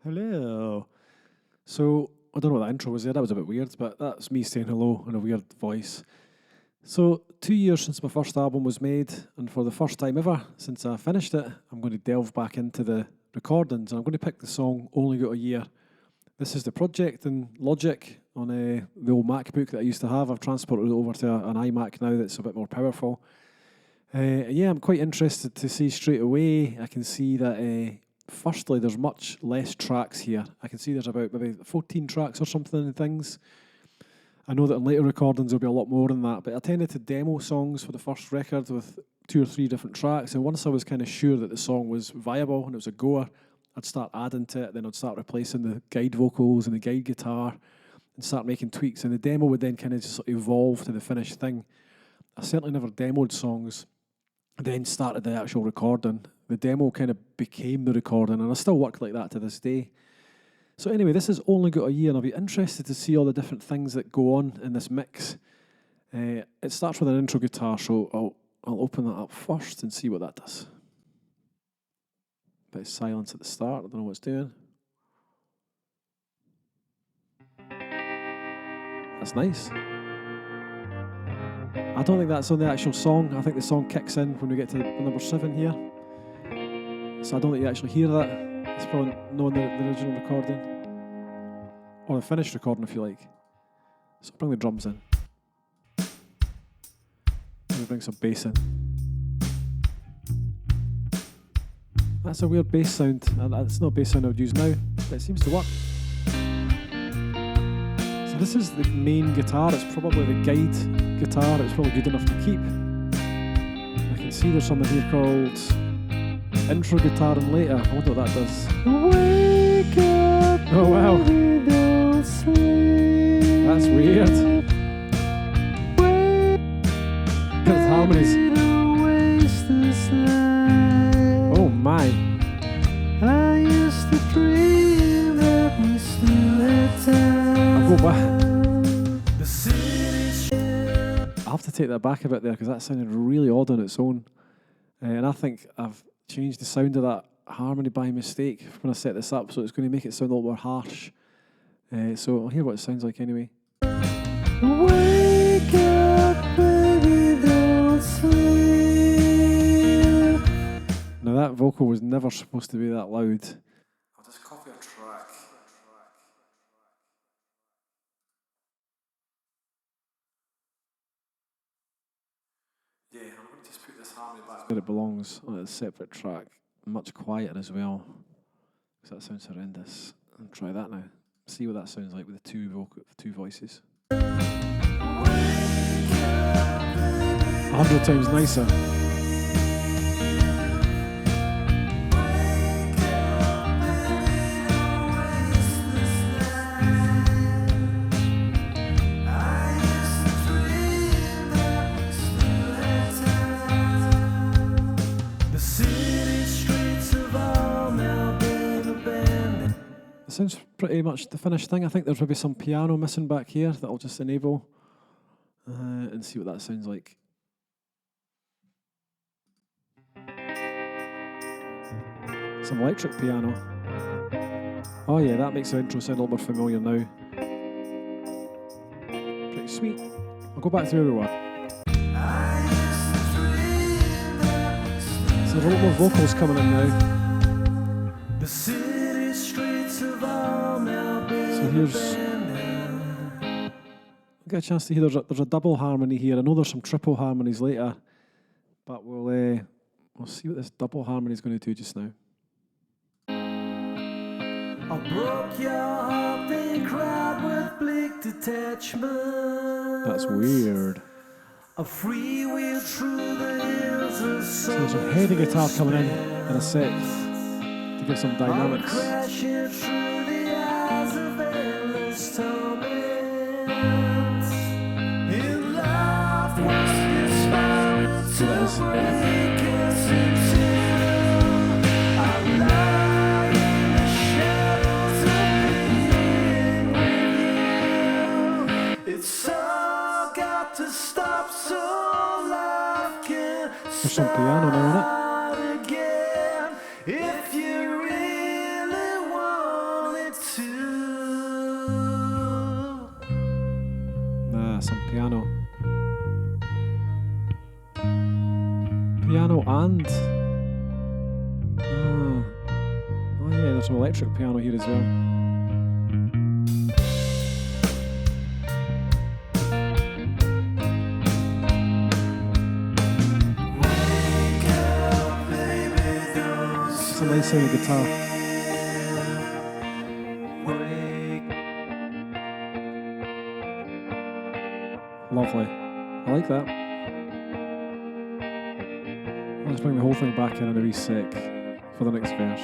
Hello. So, I don't know what that intro was there. That was a bit weird, but that's me saying hello in a weird voice. So, 2 years since my first album was made, and for the first time ever since I finished it, I'm going to delve back into the recordings, and I'm going to pick the song Only Got a Year. This is the project in Logic on the old MacBook that I used to have. I've transported it over to an iMac now that's a bit more powerful. Yeah, I'm quite interested to see straight away. I can see that firstly, there's much less tracks here. I can see there's about maybe 14 tracks or something and things. I know that in later recordings there'll be a lot more than that, but I tended to demo songs for the first record with 2 or 3 different tracks, and once I was kind of sure that the song was viable and it was a goer, I'd start adding to it, then I'd start replacing the guide vocals and the guide guitar and start making tweaks, and the demo would then kind of just evolve to the finished thing. I certainly never demoed songs, then started the actual recording. The demo kind of became the recording, and I still work like that to this day. So anyway, this has only got a year, and I'll be interested to see all the different things that go on in this mix. It starts with an intro guitar, so I'll open that up first and see what that does. Bit of silence at the start, I don't know what it's doing. That's nice. I don't think that's on the actual song. I think the song kicks in when we get to number 7 here. So I don't think you actually hear that. It's probably not the original recording. Or the finished recording, if you like. So bring the drums in. Let me bring some bass in. That's a weird bass sound. It's not a bass sound I would use now, but it seems to work. So this is the main guitar. It's probably the guide guitar. It's probably good enough to keep. I can see there's something here called intro guitar and later. I wonder what that does. Wake up, oh wow. That's weird. There's harmonies. Oh my. I used to dream that we still had time. I'll go back. I'll have to take that back a bit there because that sounded really odd on its own. And I think I've changed the sound of that harmony by mistake when I set this up, so it's going to make it sound a little more harsh. So I'll hear what it sounds like anyway. Wake up, baby, don't sleep. Now that vocal was never supposed to be that loud. I'll just copy a track. Yeah, I'm going to just put this harmony back where it belongs on a separate track, much quieter as well, because that sounds horrendous. I'll try that now. See what that sounds like with the two voices. 100 times nicer. Sounds pretty much the finished thing. I think there's maybe some piano missing back here that I'll just enable and see what that sounds like. Some electric piano. Oh yeah, that makes the intro sound a little more familiar now. Pretty sweet. I'll go back to where we were. So there's a lot more vocals coming in now. So here's, I'll get a chance to hear there's a double harmony here. I know there's some triple harmonies later, but we'll see what this double harmony is going to do just now. I broke your heart, then cried with bleak detachment. That's weird. A free wheel through the hills of so there's some heavy guitar coming in a sec to give some dynamics. So that is. There's some piano now on it. That's some piano. Piano and... Oh yeah, there's some electric piano here as well. It's a nice sounding guitar. Lovely. I like that. I'll just bring the whole thing back in a wee sec for the next verse.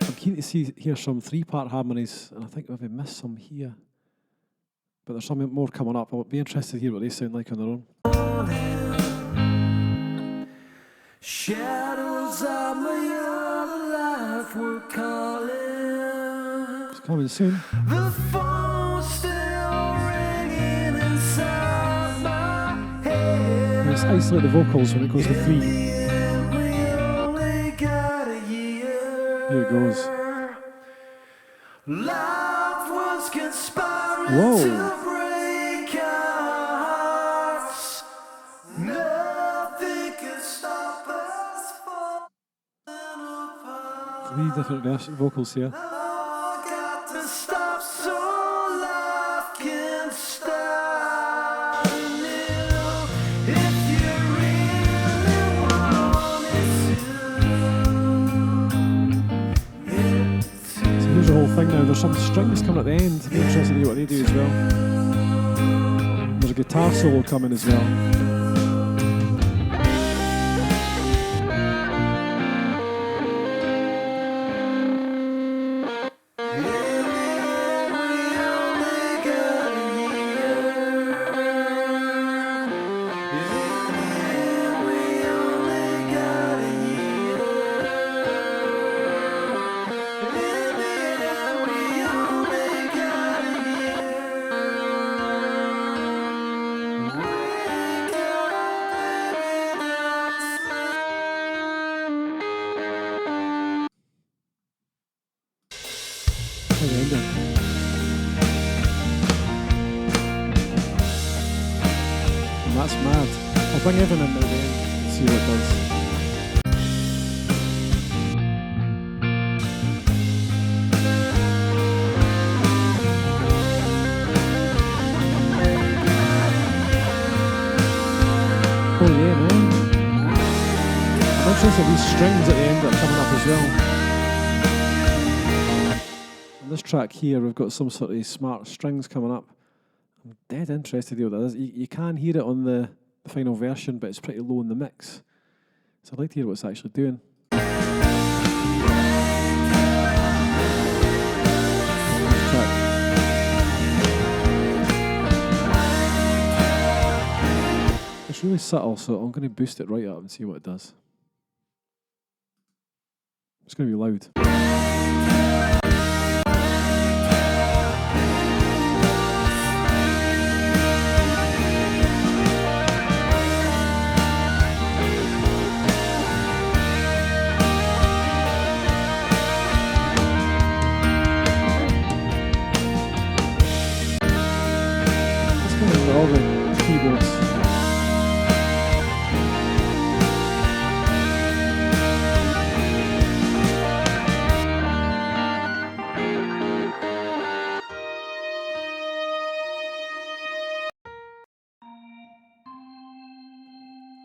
I'm keen to hear some 3-part harmonies, and I think maybe missed some here. But there's some more coming up. I'll be interested to hear what they sound like on their own. Shadows of my other life were calling. It's coming soon. The phone's still ringing inside my head. Let's isolate the vocals when it goes to 3. Here it goes. Life was conspiring to break our hearts. Nothing could stop us falling apart. 3 different vocals here. Got to stop so life can start anew. If you really want it to. So here's the whole thing now. There's some strings coming at the end. I'd be interested to hear what they do as well. There's a guitar solo coming as well. That's mad. I'll bring everything in now then and see what it does. Oh yeah, man. I'm interested in these strings at the end that are coming up as well. On this track here, we've got some sort of smart strings coming up. I'm dead interested in what that is. You can hear it on the final version, but it's pretty low in the mix. So I'd like to hear what it's actually doing. It's really subtle, so I'm going to boost it right up and see what it does. It's going to be loud. All the keyboards.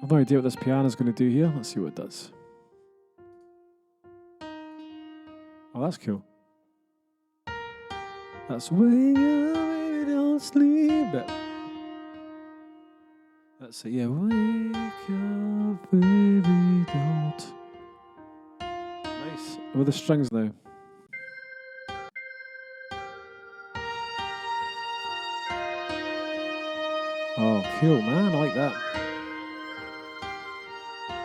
I've no idea what this piano is going to do here. Let's see what it does. Oh, that's cool. That's wake up, baby, don't sleep. That's it, yeah. Wake up, baby, don't. Nice. With the strings now. Oh, cool, man. I like that.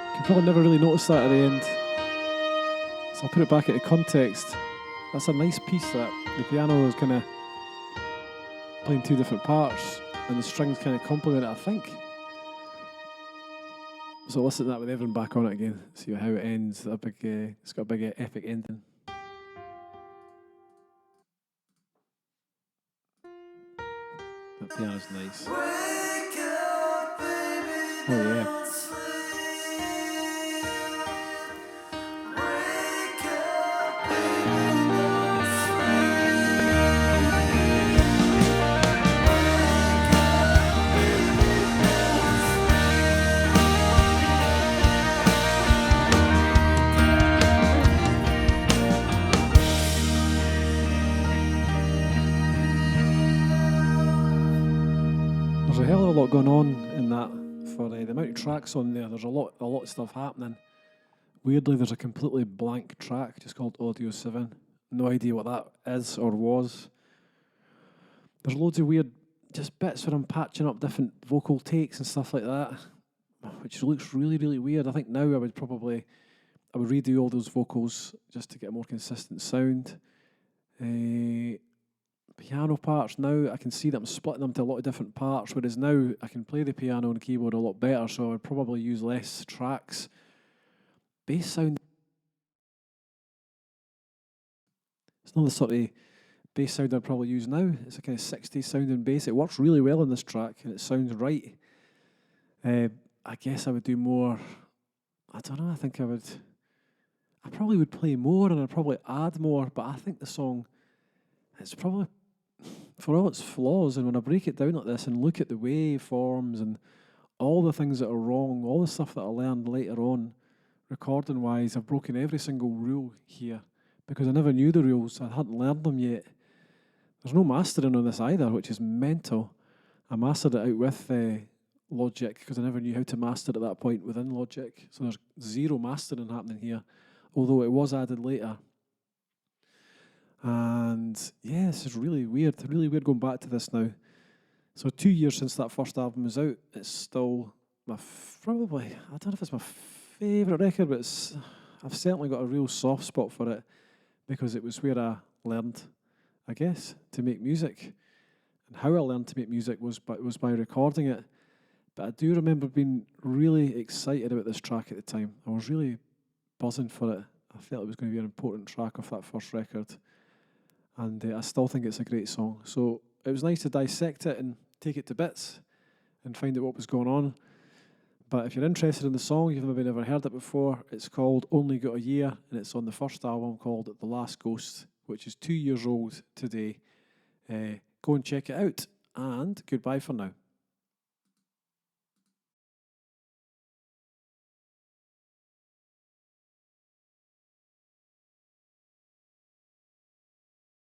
You can probably never really notice that at the end. So I'll put it back into context. That's a nice piece, that. The piano is kind of playing 2 different parts. and the strings kind of complement it, I think. So listen to that with everyone back on it again. See how it ends. It's got a big epic ending. That piano's nice. Oh yeah. There's a hell of a lot going on in that for the amount of tracks on there. There's a lot of stuff happening. Weirdly, there's a completely blank track just called Audio 7. No idea what that is or was. There's loads of weird just bits where I'm patching up different vocal takes and stuff like that, which looks really, really weird. I think now I would redo all those vocals just to get a more consistent sound. Piano parts now, I can see that I'm splitting them to a lot of different parts, whereas now I can play the piano and keyboard a lot better, so I would probably use less tracks. Bass sound, it's not the sort of bass sound I'd probably use now. It's a kind of 60s sounding bass. It works really well on this track and it sounds right. I guess I would do more, I don't know, I probably would play more and I'd probably add more, but I think the song, it's probably, for all its flaws, and when I break it down like this and look at the waveforms and all the things that are wrong, all the stuff that I learned later on, recording wise, I've broken every single rule here because I never knew the rules, I hadn't learned them yet. There's no mastering on this either, which is mental. I mastered it out with Logic because I never knew how to master at that point within Logic. So there's zero mastering happening here, although it was added later. And yeah, this is really weird going back to this now. So 2 years since that first album was out, it's still probably, I don't know if it's my favourite record, but I've certainly got a real soft spot for it because it was where I learned, I guess, to make music. And how I learned to make music was by recording it. But I do remember being really excited about this track at the time. I was really buzzing for it. I felt it was going to be an important track off that first record. And I still think it's a great song. So it was nice to dissect it and take it to bits and find out what was going on. But if you're interested in the song, you've maybe never heard it before, it's called Only Got a Year, and it's on the first album called The Last Ghost, which is 2 years old today. Go and check it out, and goodbye for now.